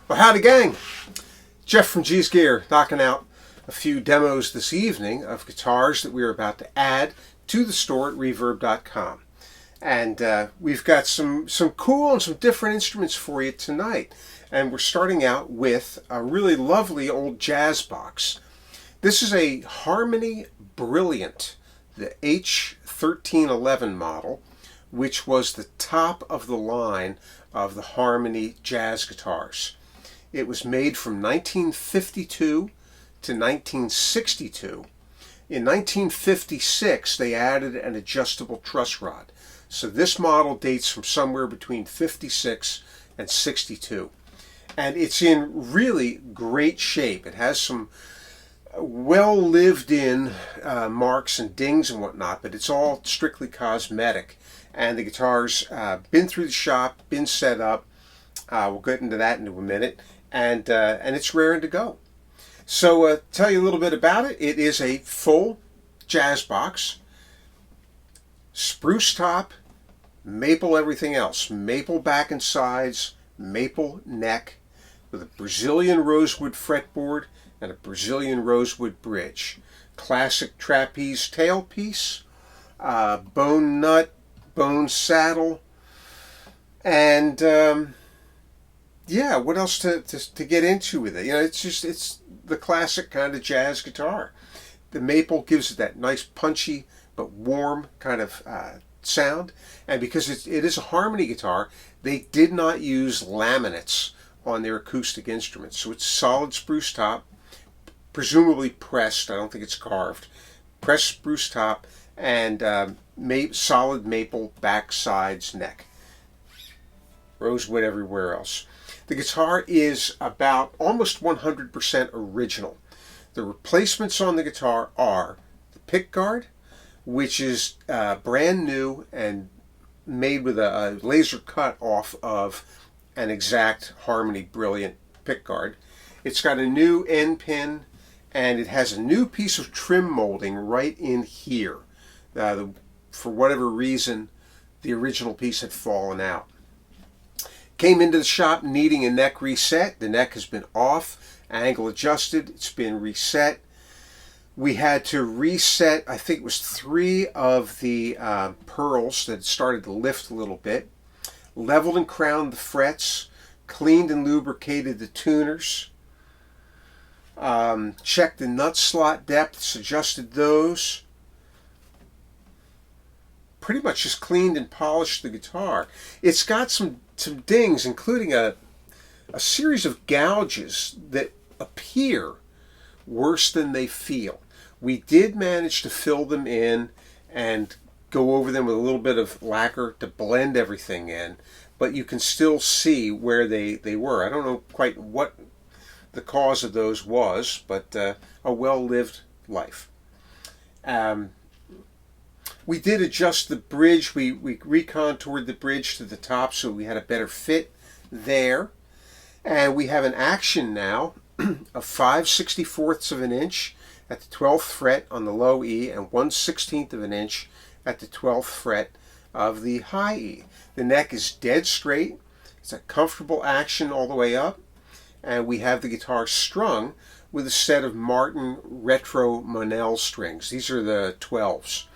Well, howdy gang! Jeff from G's Gear knocking out a few demos this evening of guitars that we are about to add to the store at reverb.com. And we've got some cool and some different instruments for you tonight. And we're starting out with a really lovely old jazz box. This is a Harmony Brilliant, the H1311 model, which was the top of the line of the Harmony jazz guitars. It was made from 1952 to 1962. In 1956, they added an adjustable truss rod. So this model dates from somewhere between 56 and 62. And it's in really great shape. It has some well lived in marks and dings and whatnot, but it's all strictly cosmetic. And the guitar's been through the shop, been set up. We'll get into that in a minute. And it's raring to go. So tell you a little bit about it. It is a full jazz box, spruce top, maple everything else, maple back and sides, maple neck, with a Brazilian rosewood fretboard and a Brazilian rosewood bridge. Classic trapeze tailpiece, bone nut, bone saddle, and yeah, what else to get into with it? You know, it's the classic kind of jazz guitar. The maple gives it that nice punchy but warm kind of sound. And because it is a harmony guitar, they did not use laminates on their acoustic instruments. So it's solid spruce top, presumably pressed. I don't think it's carved. Pressed spruce top and solid maple back, sides, neck. Rosewood everywhere else. The guitar is about almost 100% original. The replacements on the guitar are the pickguard, which is brand new and made with a laser cut off of an exact Harmony Brilliant pickguard. It's got a new end pin, and it has a new piece of trim molding right in here. For whatever reason, the original piece had fallen out. Came into the shop needing a neck reset. The neck has been off, angle adjusted, it's been reset. We had to reset, I think it was 3 of the pearls that started to lift a little bit. Leveled and crowned the frets, cleaned and lubricated the tuners. Checked the nut slot depths, adjusted those. Pretty much just cleaned and polished the guitar. It's got some dings, including a series of gouges that appear worse than they feel. We did manage to fill them in and go over them with a little bit of lacquer to blend everything in, but you can still see where they were. I don't know quite what the cause of those was, but a well-lived life. We did adjust the bridge. We recontoured the bridge to the top so we had a better fit there. And we have an action now of 5/64ths of an inch at the 12th fret on the low E and 1/16th of an inch at the 12th fret of the high E. The neck is dead straight. It's a comfortable action all the way up. And we have the guitar strung with a set of Martin Retro Monel strings. These are the 12s.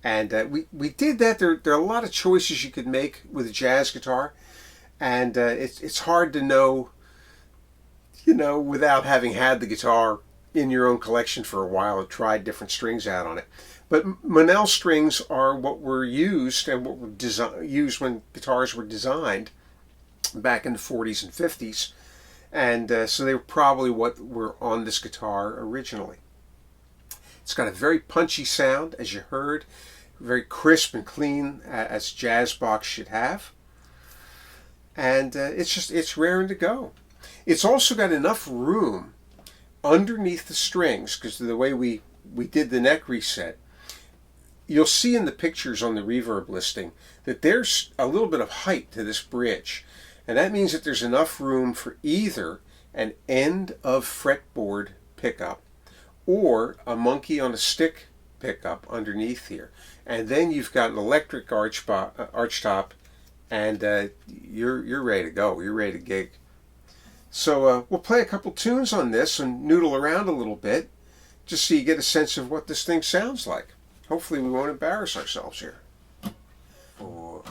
And we did that. There are a lot of choices you could make with a jazz guitar, and it's hard to know, without having had the guitar in your own collection for a while and tried different strings out on it. But Monel strings are what were used and what were used when guitars were designed back in the 40s and 50s, and so they were probably what were on this guitar originally. It's got a very punchy sound, as you heard, very crisp and clean, as jazz box should have. And it's raring to go. It's also got enough room underneath the strings, because of the way we did the neck reset. You'll see in the pictures on the Reverb listing that there's a little bit of height to this bridge. And that means that there's enough room for either an end of fretboard pickup or a monkey on a stick pickup underneath here. And then you've got an electric archtop, and you're ready to go. You're ready to gig. So we'll play a couple tunes on this and noodle around a little bit, just so you get a sense of what this thing sounds like. Hopefully we won't embarrass ourselves here. 4.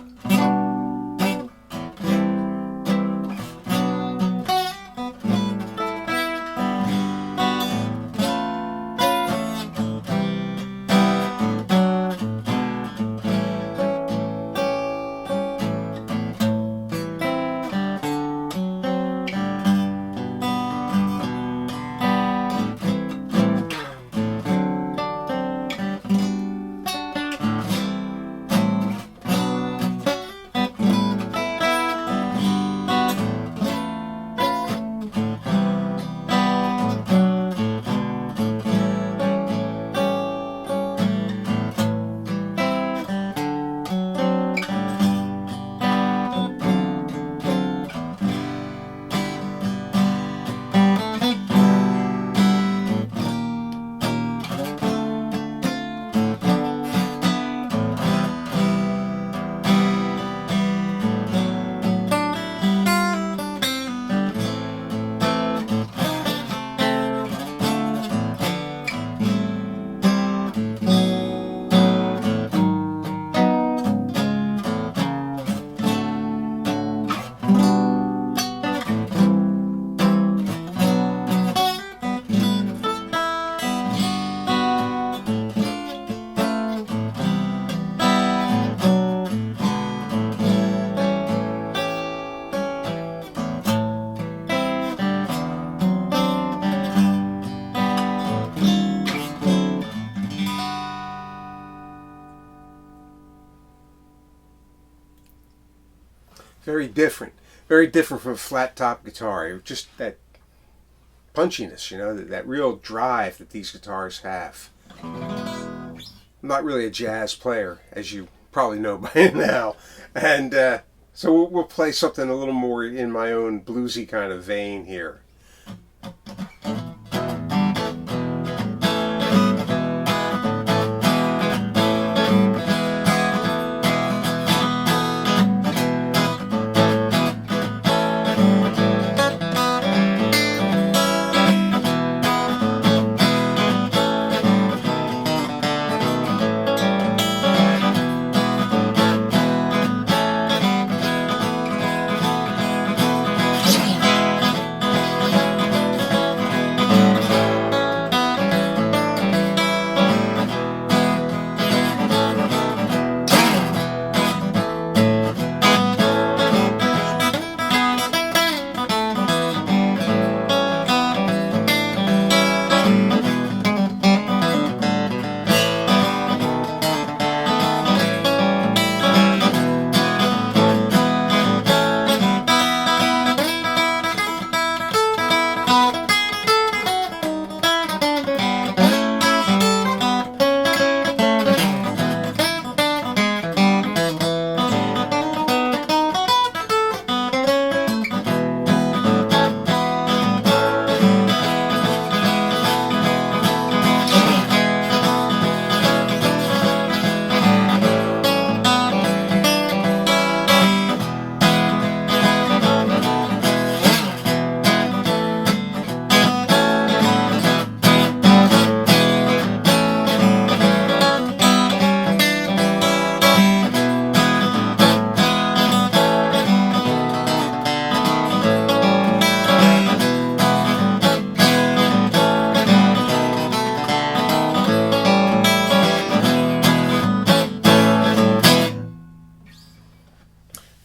Very different from a flat top guitar. Just that punchiness, that real drive that these guitars have. I'm not really a jazz player, as you probably know by now, and so we'll play something a little more in my own bluesy kind of vein here.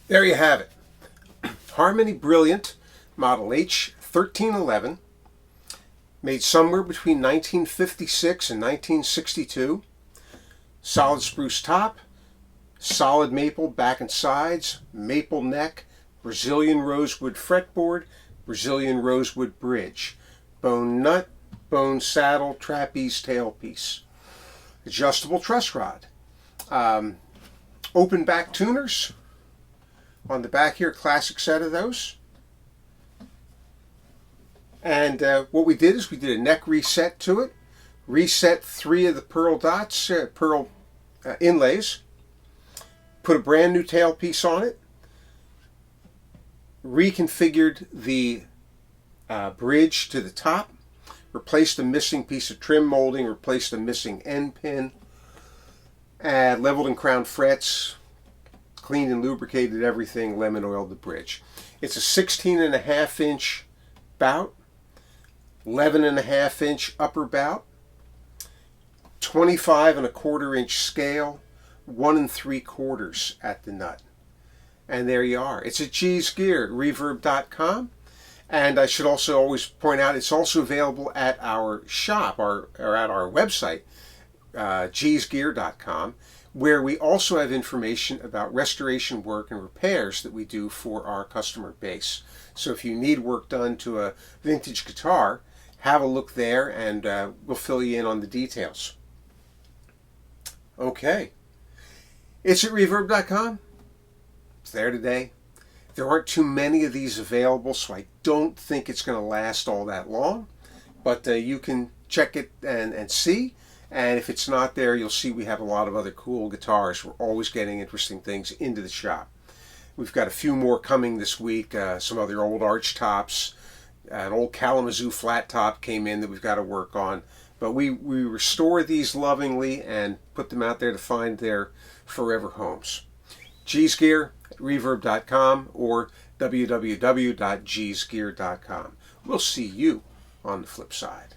There you have it. Harmony Brilliant, model H1311, made somewhere between 1956 and 1962. Solid spruce top, solid maple back and sides, maple neck, Brazilian rosewood fretboard, Brazilian rosewood bridge, bone nut, bone saddle, trapeze tailpiece, adjustable truss rod, open back tuners on the back here, classic set of those. And what we did is we did a neck reset to it, reset 3 of the pearl dots, pearl inlays, put a brand new tailpiece on it, reconfigured the bridge to the top, replaced the missing piece of trim molding, replaced the missing end pin, add leveled and crowned frets, cleaned and lubricated everything, lemon oiled the bridge. It's a 16.5-inch bout, 11.5-inch upper bout, 25.25-inch scale, 1 3/4 at the nut. And there you are. It's a G's Gear at reverb.com. And I should also always point out it's also available at our shop, or at our website, gsgear.com, where we also have information about restoration work and repairs that we do for our customer base. So if you need work done to a vintage guitar, have a look there and we'll fill you in on the details. Okay. It's at reverb.com. It's there today. There aren't too many of these available, so I don't think it's going to last all that long. But you can check it and see. And if it's not there, you'll see we have a lot of other cool guitars. We're always getting interesting things into the shop. We've got a few more coming this week. Some other old archtops. An old Kalamazoo flat top came in that we've got to work on. But we restore these lovingly and put them out there to find their forever homes. G's Gear at reverb.com or www.gsgear.com. We'll see you on the flip side.